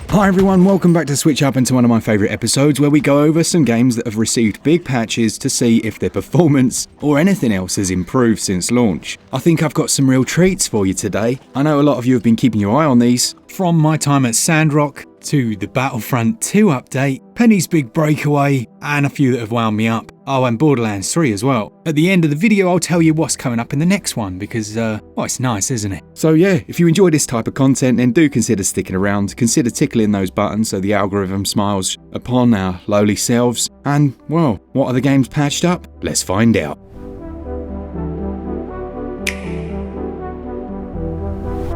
Hi everyone, welcome back to SwitchUp and to one of my favourite episodes where we go over some games that have received big patches to see if their performance or anything else has improved since launch. I think I've got some real treats for you today. I know a lot of you have been keeping your eye on these. From my time at Sandrock to the Battlefront 2 update, Penny's big Breakaway, and a few that have wound me up. Oh, and Borderlands 3 as well. At the end of the video, I'll tell you what's coming up in the next one because, well, it's nice, isn't it? So yeah, if you enjoy this type of content, then do consider sticking around. Consider tickling those buttons so the algorithm smiles upon our lowly selves. And, well, what are the games patched up? Let's find out.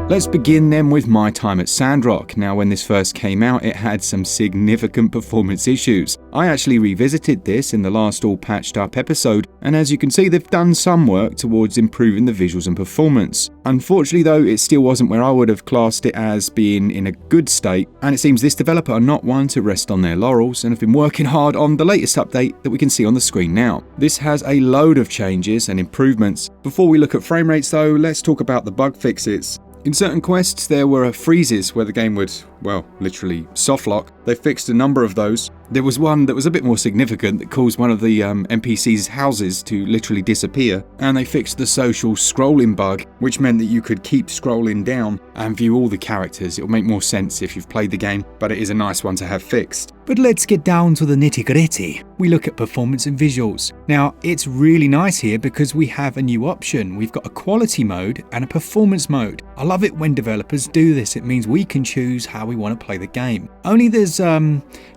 Let's begin then with my time at Sandrock. Now, when this first came out, it had some significant performance issues. I actually revisited this in the last all patched up episode, and as you can see, they've done some work towards improving the visuals and performance. Unfortunately though, it still wasn't where I would have classed it as being in a good state, and it seems this developer are not one to rest on their laurels and have been working hard on the latest update that we can see on the screen now. This has a load of changes and improvements. Before we look at frame rates though, let's talk about the bug fixes. In certain quests, there were freezes where the game would, well, literally softlock. They fixed a number of those. There was one that was a bit more significant that caused one of the NPC's houses to literally disappear, and they fixed the social scrolling bug, which meant that you could keep scrolling down and view all the characters. It'll make more sense if you've played the game, but it is a nice one to have fixed. But let's get down to the nitty-gritty. We look at performance and visuals. Now, it's really nice here because we have a new option. We've got a quality mode and a performance mode. I love it when developers do this. It means we can choose how we want to play the game. Only there's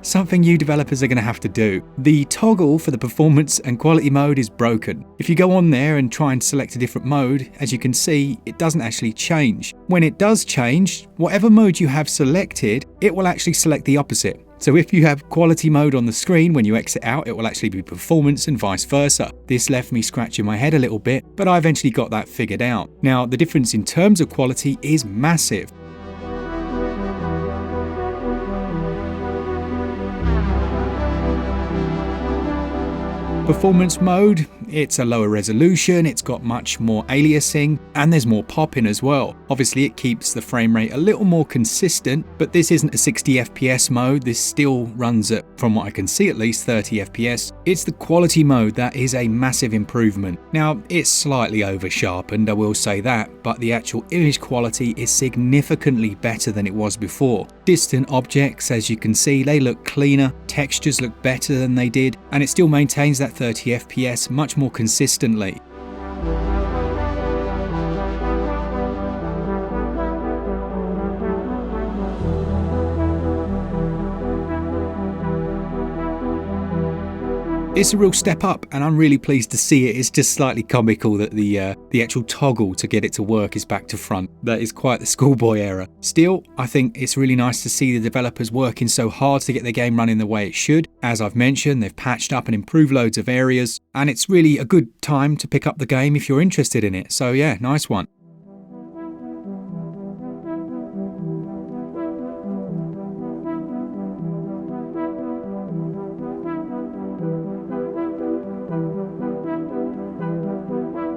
something you developers are going to have to do. The toggle for the performance and quality mode is broken. If you go on there and try and select a different mode, as you can see, it doesn't actually change. When it does change, whatever mode you have selected, it will actually select the opposite. So if you have quality mode on the screen, when you exit out, it will actually be performance and vice versa. This left me scratching my head a little bit, but I eventually got that figured out. Now, the difference in terms of quality is massive. Performance mode, it's a lower resolution, it's got much more aliasing, and there's more popping as well. Obviously it keeps the frame rate a little more consistent, but this isn't a 60 FPS mode, this still runs at, from what I can see at least, 30 FPS. It's the quality mode that is a massive improvement. Now, it's slightly over sharpened, I will say that, but the actual image quality is significantly better than it was before. Distant objects, as you can see, they look cleaner, textures look better than they did, and it still maintains that 30 FPS much more consistently. It's a real step up and I'm really pleased to see it. It's just slightly comical that the actual toggle to get it to work is back to front. That is quite the schoolboy error. Still, I think it's really nice to see the developers working so hard to get the game running the way it should. As I've mentioned, they've patched up and improved loads of areas, and it's really a good time to pick up the game if you're interested in it. So yeah, nice one.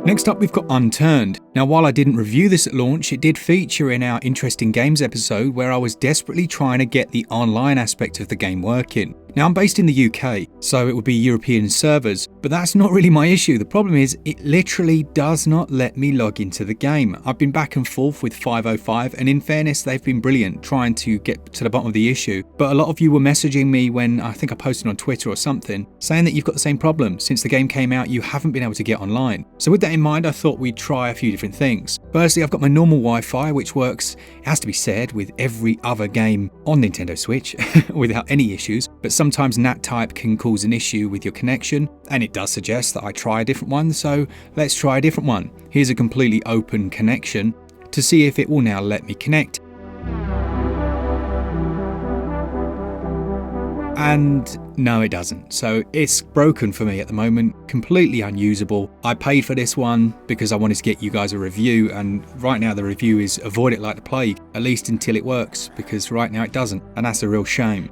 Next up, we've got Unturned. Now, while I didn't review this at launch, it did feature in our Interesting Games episode where I was desperately trying to get the online aspect of the game working. Now, I'm based in the UK, so it would be European servers, but that's not really my issue. The problem is it literally does not let me log into the game. I've been back and forth with 505, and in fairness, they've been brilliant trying to get to the bottom of the issue. But a lot of you were messaging me when I think I posted on Twitter or something, saying that you've got the same problem. Since the game came out, you haven't been able to get online. So with that in mind, I thought we'd try a few different things. Firstly, I've got my normal Wi-Fi, which works, it has to be said, with every other game on Nintendo Switch without any issues, but sometimes NAT type can cause an issue with your connection, and it does suggest that I try a different one, so let's try a different one. Here's a completely open connection to see if it will now let me connect. And no, it doesn't. So it's broken for me at the moment, completely unusable. I paid for this one because I wanted to get you guys a review, and right now the review is avoid it like the plague, at least until it works, because right now it doesn't, and that's a real shame.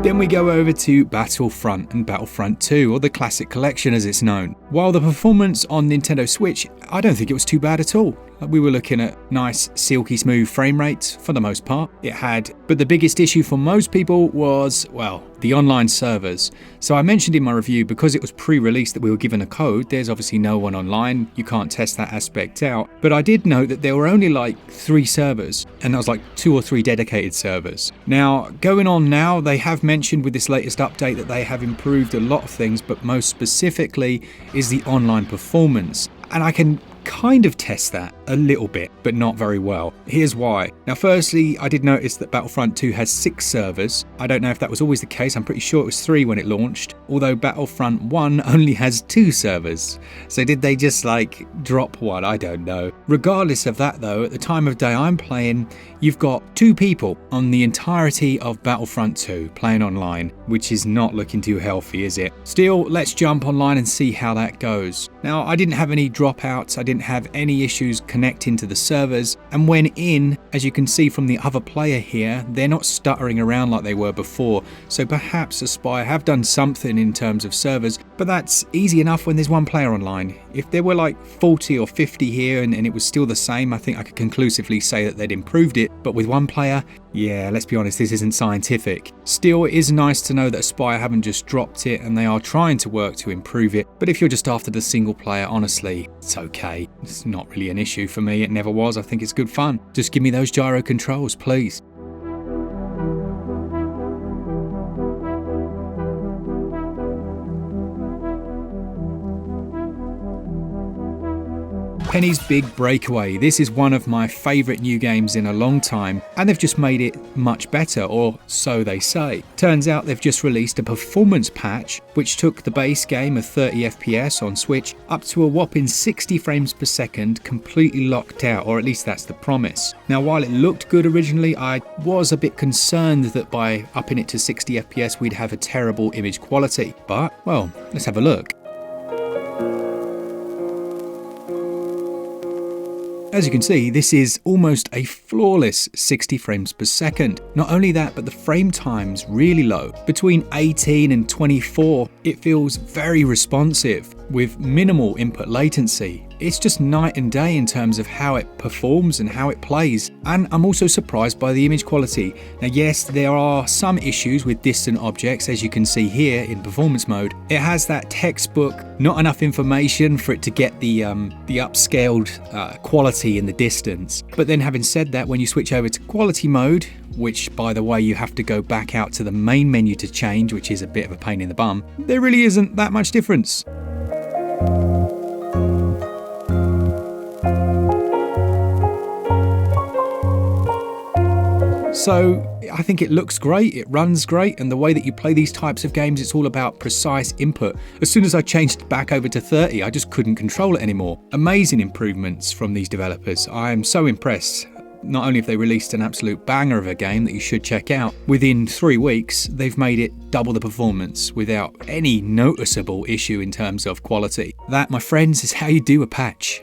Then we go over to Battlefront and Battlefront 2, or the Classic Collection as it's known. While the performance on Nintendo Switch, I don't think it was too bad at all. We were looking at nice, silky smooth frame rates for the most part. But the biggest issue for most people was, well, the online servers. So I mentioned in my review, because it was pre-released that we were given a code, there's obviously no one online, you can't test that aspect out. But I did note that there were only like 3 servers, and that was like 2 or 3 dedicated servers. Now, going on now, they have mentioned with this latest update that they have improved a lot of things, but most specifically is the online performance. And I can kind of test that a little bit, but not very well. Here's why. Now, firstly, I did notice that Battlefront 2 has 6 servers. I don't know if that was always the case. I'm pretty sure it was 3 when it launched, although Battlefront 1 only has 2 servers. So did they just like drop one? I don't know. Regardless of that though, at the time of day I'm playing, you've got 2 people on the entirety of Battlefront 2 playing online, which is not looking too healthy, is it? Still, let's jump online and see how that goes. Now, I didn't have any dropouts. I didn't have any issues connecting to the servers, and when in, as you can see from the other player here, they're not stuttering around like they were before. So perhaps Aspire have done something in terms of servers, but that's easy enough when there's 1 player online. If there were like 40 or 50 here and it was still the same, I think I could conclusively say that they'd improved it. But with 1 player, yeah, let's be honest, this isn't scientific. Still, it is nice to know that Aspire haven't just dropped it and they are trying to work to improve it. But if you're just after the single player, honestly, it's okay. It's not really an issue for me. It never was. I think it's good fun. Just give me those gyro controls, please. Penny's Big Breakaway. This is one of my favourite new games in a long time, and they've just made it much better, or so they say. Turns out they've just released a performance patch which took the base game of 30 FPS on Switch up to a whopping 60 frames per second, completely locked out, or at least that's the promise. Now, while it looked good originally, I was a bit concerned that by upping it to 60 FPS we'd have a terrible image quality. But, well, let's have a look. As you can see, this is almost a flawless 60 frames per second. Not only that, but the frame time's really low. Between 18 and 24, it feels very responsive with minimal input latency. It's just night and day in terms of how it performs and how it plays. And I'm also surprised by the image quality. Now, yes, there are some issues with distant objects, as you can see here in performance mode. It has that textbook, not enough information for it to get the upscaled quality in the distance. But then having said that, when you switch over to quality mode, which by the way you have to go back out to the main menu to change, which is a bit of a pain in the bum, there really isn't that much difference. So I think it looks great, it runs great, and the way that you play these types of games, it's all about precise input. As soon as I changed back over to 30, I just couldn't control it anymore. Amazing improvements from these developers. I am so impressed. Not only have they released an absolute banger of a game that you should check out, within 3 weeks they've made it double the performance without any noticeable issue in terms of quality. That, my friends, is how you do a patch.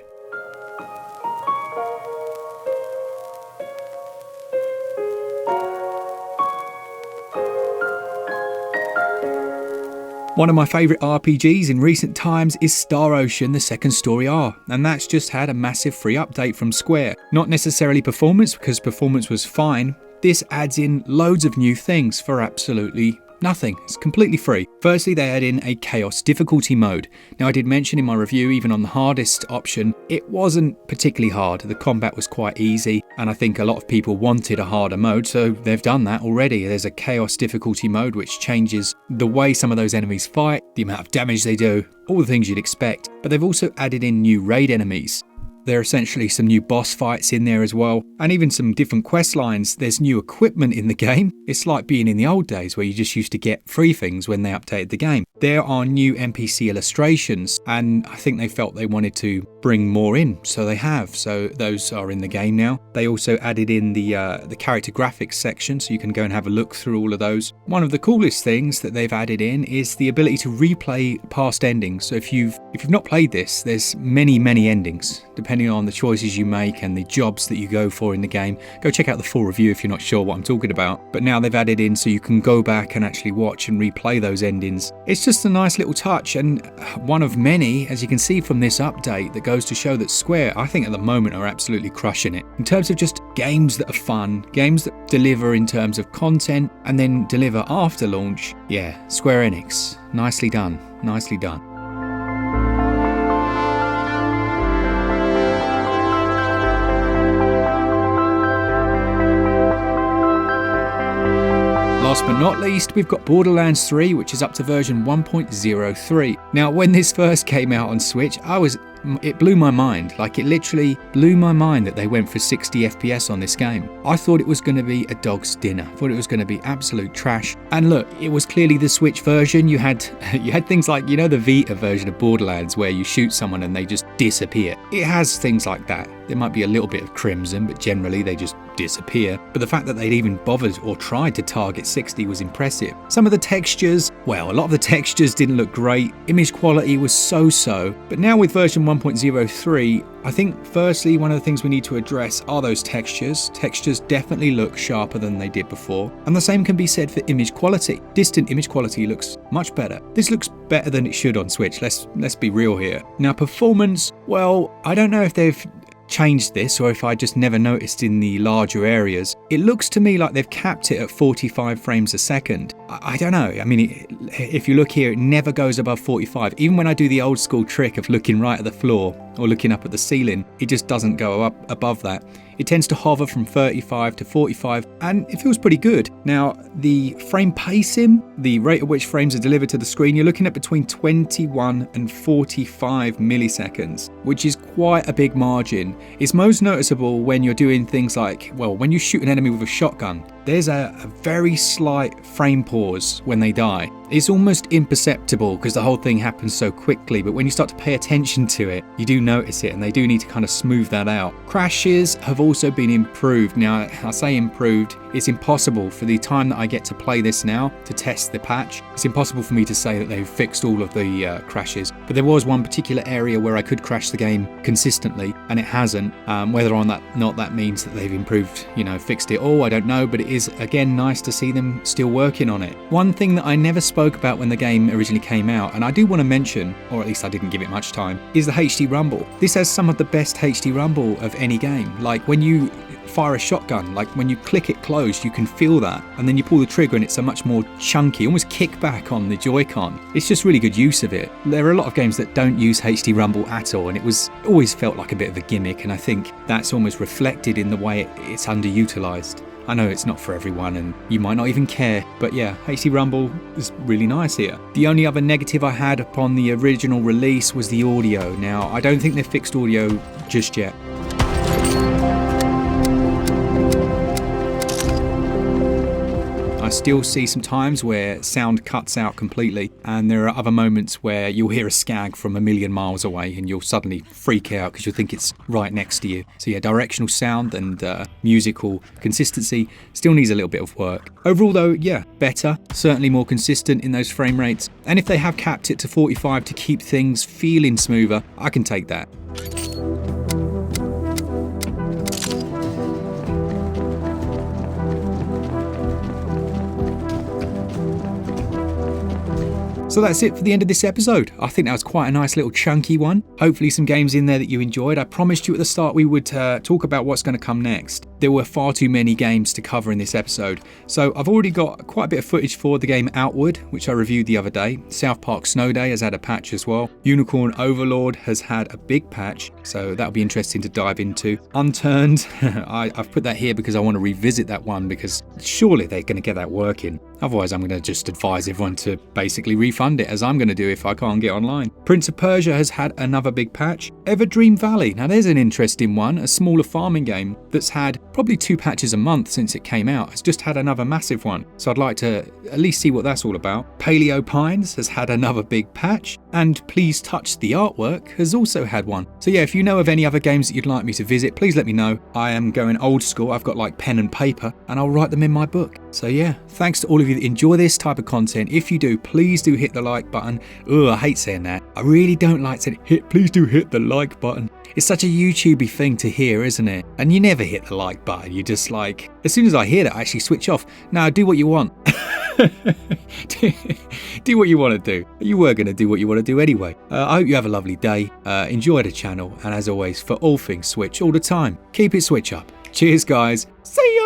One of my favourite RPGs in recent times is Star Ocean: The Second Story R, and that's just had a massive free update from Square. Not necessarily performance, because performance was fine. This adds in loads of new things for absolutely nothing. It's completely free. Firstly, they add in a chaos difficulty mode. Now, I did mention in my review, even on the hardest option, it wasn't particularly hard. The combat was quite easy, and I think a lot of people wanted a harder mode, so they've done that already. There's a chaos difficulty mode which changes the way some of those enemies fight, the amount of damage they do, all the things you'd expect. But they've also added in new raid enemies. There are essentially some new boss fights in there as well, and even some different quest lines. There's new equipment in the game. It's like being in the old days where you just used to get free things when they updated the game. there are new NPC illustrations, and I think they felt they wanted to bring more in, so they have. So those are in the game now. They also added in the character graphics section, so you can go and have a look through all of those. One of the coolest things that they've added in is the ability to replay past endings. So if you've not played this, there's many endings depending on the choices you make and the jobs that you go for in the game. Go check out the full review if you're not sure what I'm talking about. But now they've added in so you can go back and actually watch and replay those endings. It's just a nice little touch, and one of many, as you can see from this update, that goes to show that Square, I think at the moment, are absolutely crushing it in terms of just games that are fun, games that deliver in terms of content and then deliver after launch. Yeah, Square Enix, nicely done, nicely done. Last but not least, we've got Borderlands 3, which is up to version 1.03. Now, when this first came out on Switch, it blew my mind. Like, it literally blew my mind that they went for 60 FPS on this game. I thought it was going to be a dog's dinner. I thought it was going to be absolute trash. And look, it was clearly the Switch version. You had things like, the Vita version of Borderlands where you shoot someone and they just disappear. It has things like that. There might be a little bit of crimson, but generally they just disappear. But the fact that they'd even bothered or tried to target 60 was impressive. Some of the textures, well, a lot of the textures didn't look great. Image quality was so-so. But now with version 1.03, I think firstly one of the things we need to address are those textures. Textures definitely look sharper than they did before. And the same can be said for image quality. Distant image quality looks much better. This looks better than it should on Switch, let's be real here. Now performance, well, I don't know if they've changed this or if I just never noticed in the larger areas. It looks to me like they've capped it at 45 frames a second. I don't know. I mean, if you look here, it never goes above 45. Even when I do the old school trick of looking right at the floor or looking up at the ceiling, it just doesn't go up above that. It tends to hover from 35 to 45 and it feels pretty good. Now, the frame pacing, the rate at which frames are delivered to the screen, you're looking at between 21 and 45 milliseconds, which is quite a big margin. It's most noticeable when you're doing things like, well, when you shoot an enemy with a shotgun, there's a very slight frame pause when they die. It's almost imperceptible because the whole thing happens so quickly, but when you start to pay attention to it, you do notice it, and they do need to kind of smooth that out. Crashes have also been improved. Now, I say improved, it's impossible for the time that I get to play this now to test the patch. It's impossible for me to say that they've fixed all of the crashes, but there was one particular area where I could crash the game consistently, and it hasn't. Whether or not that means that they've improved, fixed it all, I don't know, but it is again nice to see them still working on it. One thing that I never spoke about when the game originally came out, and I do want to mention, or at least I didn't give it much time, is the HD rumble. This has some of the best HD rumble of any game. Like when you fire a shotgun, like when you click it closed, you can feel that, and then you pull the trigger and it's a much more chunky, almost kickback on the Joy-Con. It's just really good use of it. There are a lot of games that don't use HD rumble at all, and it always felt like a bit of a gimmick, and I think that's almost reflected in the way it's underutilized. I know it's not for everyone and you might not even care, but yeah, HD rumble is really nice here. The only other negative I had upon the original release was the audio. Now, I don't think they've fixed audio just yet. I still see some times where sound cuts out completely, and there are other moments where you'll hear a skag from a million miles away and you'll suddenly freak out because you'll think it's right next to you. So yeah, directional sound and musical consistency still needs a little bit of work. Overall though, yeah, better, certainly more consistent in those frame rates, and if they have capped it to 45 to keep things feeling smoother, I can take that. So that's it for the end of this episode. I think that was quite a nice little chunky one. Hopefully some games in there that you enjoyed. I promised you at the start we would talk about what's going to come next. There were far too many games to cover in this episode. So I've already got quite a bit of footage for the game Outward, which I reviewed the other day. South Park Snow Day has had a patch as well. Unicorn Overlord has had a big patch, so that'll be interesting to dive into. Unturned, I've put that here because I want to revisit that one, because surely they're going to get that working. Otherwise I'm going to just advise everyone to basically refund refund it, as I'm going to do if I can't get online. Prince of Persia has had another big patch. Everdream Valley, now there's an interesting one, a smaller farming game that's had probably 2 patches a month since it came out. It's just had another massive one, so I'd like to at least see what that's all about. Paleo Pines has had another big patch, and Please Touch the Artwork has also had one. So yeah, if you know of any other games that you'd like me to visit, please let me know. I am going old school. I've got like pen and paper, and I'll write them in my book. So yeah, thanks to all of you that enjoy this type of content. If you do, please do hit the like button. Ugh, I hate saying that. I really don't like saying please do hit the like button. It's such a YouTubey thing to hear, isn't it? And you never hit the like button. You just like, as soon as I hear that, I actually switch off. Now do what you want. Do what you want to do. You were going to do what you want to do anyway. I hope you have a lovely day. Enjoy the channel. And as always, for all things Switch all the time, keep it Switch up. Cheers, guys. See ya.